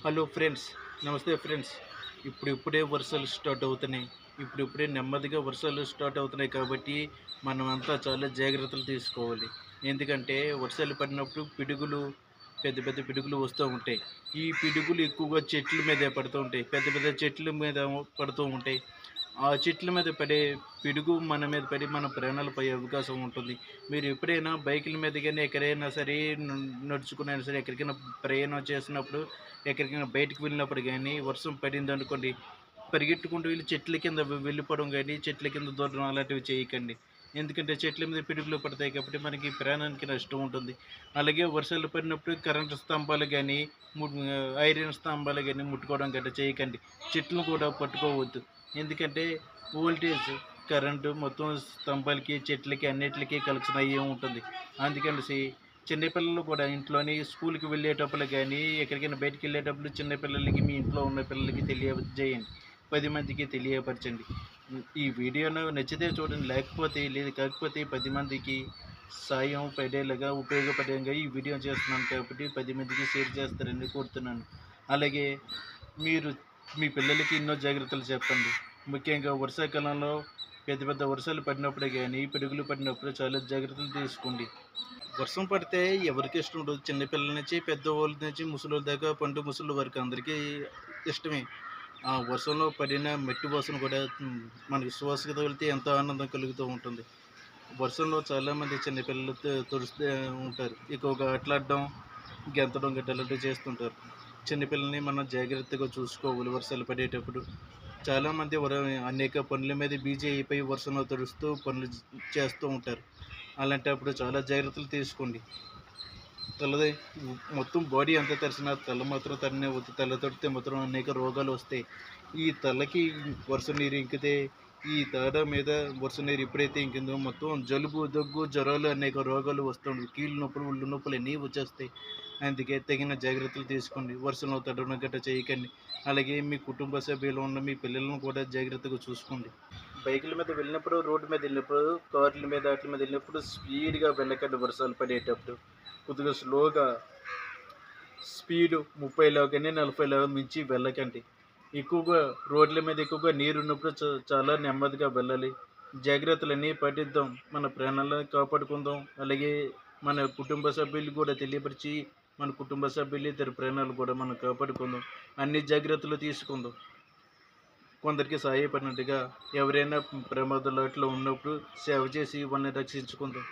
Hello friends, నమస్తే friends. ఇప్పుడిప్పుడే వర్షాలు స్టార్ట్ అవుతున్నాయి. ఇప్పుడిప్పుడే నెమ్మదిగా వర్షాలు స్టార్ట్ అవుతున్నాయి కాబట్టి మనమంతా చాలా జాగ్రత్తలు తీసుకోవాలి. ఎందుకంటే వర్షాలు పడినప్పుడు పిడుగులు, పెద్ద పెద్ద పిడుగులు వస్తూ ఉంటాయి. ఈ పిడుగులు ఎక్కువగా చెట్ల మీదే పడుతూ ఉంటాయి. పెద్ద పెద్ద చెట్ల మీద పడుతూ ఉంటాయి. ఆ చెట్ల మీద పడే పిడుగు మన మీద పడి మన ప్రాణాలు పోయే అవకాశం ఉంటుంది. మీరు ఎప్పుడైనా బైకుల మీద గాని ఎక్కడైనా సరే నడుచుకునైనా సరే ఎక్కడికైనా ప్రయాణం చేసినప్పుడు, ఎక్కడికైనా బయటికి వెళ్ళినప్పుడు గానీ వర్షం పడిందనుకోండి, పరిగెట్టుకుంటూ వెళ్ళి చెట్ల కింద వెళ్ళిపోవడం గానీ, చెట్ల కింద దూరడం అలాంటివి చేయకండి. ఎందుకంటే చెట్ల మీద పిడుగులు పడతాయి కాబట్టి మనకి ప్రాణానికి నష్టం ఉంటుంది. అలాగే వర్షాలు పడినప్పుడు కరెంటు స్తంభాలు గానీ, ము ఐరన్ స్తంభాలు గానీ ముట్టుకోవడం గట్టా చేయకండి. చెట్లను కూడా పట్టుకోవద్దు. ఎందుకంటే వోల్టేజ్, కరెంటు మొత్తం స్తంభాలకి, చెట్లకి అన్నిట్లికి కనెక్షన్ అయ్యే ఉంటుంది. అందుకనేసి చిన్న పిల్లలు కూడా ఇంట్లోని స్కూల్‌కి వెళ్ళేటప్పుడు గానీ, ఎక్కడికైనా బయటికెళ్ళేటప్పుడు చిన్న పిల్లలకి, మీ ఇంట్లో ఉన్న పిల్లలకి తెలియజేయండి. 10 మందికి తెలియపరచండి. ఈ వీడియోను నచ్చితే చూడండి. లేకపోతే లేదు కాకపోతే 10 మందికి సాయం పడేలాగా, ఉపయోగపడేలాగా ఈ వీడియో చేస్తున్నాను కాబట్టి 10 మందికి షేర్ చేస్తారని కోరుతున్నాను. అలాగే మీరు మీ పిల్లలకి ఎన్నో జాగ్రత్తలు చెప్పండి. ముఖ్యంగా వర్షాకాలంలో పెద్ద పెద్ద వర్షాలు పడినప్పుడే గానీ, పిడుగులు పడినప్పుడు చాలా జాగ్రత్తలు తీసుకోండి. వర్షం పడితే ఎవరికి ఇష్టం ఉండదు. చిన్న పిల్లల నుంచి పెద్దవాళ్ళ నుంచి ముసలోళ్ళ దాకా పండు ముసలోళ్ళ వరకు అందరికీ ఇష్టమే. ఆ వర్షంలో పడిన మట్టి వాసన కూడా మనకి శ్వాసకు తగిలితే ఎంతో ఆనందం కలుగుతూ ఉంటుంది. వర్షంలో చాలామంది చిన్న పిల్లలు తడుస్తూ ఉంటారు. ఎక్కువగా ఆటలాడడం, గెంతడం గట్రా అలాంటివి చేస్తుంటారు. చిన్న పిల్లల్ని మనం జాగ్రత్తగా చూసుకోవాలి వర్షాలు పడేటప్పుడు. చాలామంది అనేక పనుల మీద బిజీ అయిపోయి వర్షంలో తడుస్తూ పనులు చేస్తూ ఉంటారు. అలాంటప్పుడు చాలా జాగ్రత్తలు తీసుకోండి. తలది మొత్తం బాడీ అంతా తడిసినా తల మాత్రం తడవద్దు. తల తడితే మాత్రం అనేక రోగాలు వస్తాయి. ఈ తలకి వర్షం నీరు ఇంకితే, ఈ తల మీద వర్షం నీరు ఎప్పుడైతే ఇంకిందో మొత్తం జలుబు, దగ్గు, జ్వరాలు అనేక రోగాలు వస్తుంటాయి. కీళ్ళ నొప్పులు, ఒళ్ళు నొప్పులు అన్నీ వచ్చేస్తాయి. అందుకే తగిన జాగ్రత్తలు తీసుకోండి. వర్షంలో తడవడం గట్రా చేయకండి. అలాగే మీ కుటుంబ సభ్యులు ఉన్న మీ పిల్లలను కూడా జాగ్రత్తగా చూసుకోండి. బైకుల మీద వెళ్ళినప్పుడు, రోడ్డు మీద వెళ్ళినప్పుడు, కార్ల మీద ఆటిల మీద వెళ్ళినప్పుడు స్పీడ్‌గా వెళ్ళకండి వర్షాలు పడేటప్పుడు. కొద్దిగా స్లోగా స్పీడు 30లో గాని, 40లో మించి వెళ్ళకండి. ఎక్కువగా రోడ్ల మీద ఎక్కువగా నీరున్నప్పుడు చాలా నెమ్మదిగా వెళ్ళాలి. జాగ్రత్తలన్నీ పాటిద్దాం. మన ప్రాణాలను కాపాడుకుందాం. అలాగే మన కుటుంబ సభ్యులకు కూడా తెలియపరిచి, మన కుటుంబ సభ్యులు, ఇతర ప్రాణాలు కూడా మనం కాపాడుకుందాం. అన్ని జాగ్రత్తలు తీసుకుందాం. కొందరికి సహాయపడినట్టుగా ఎవరైనా ప్రమాదంలో అట్లా ఉన్నప్పుడు సేవ చేసి వాళ్ళని రక్షించుకుందాం.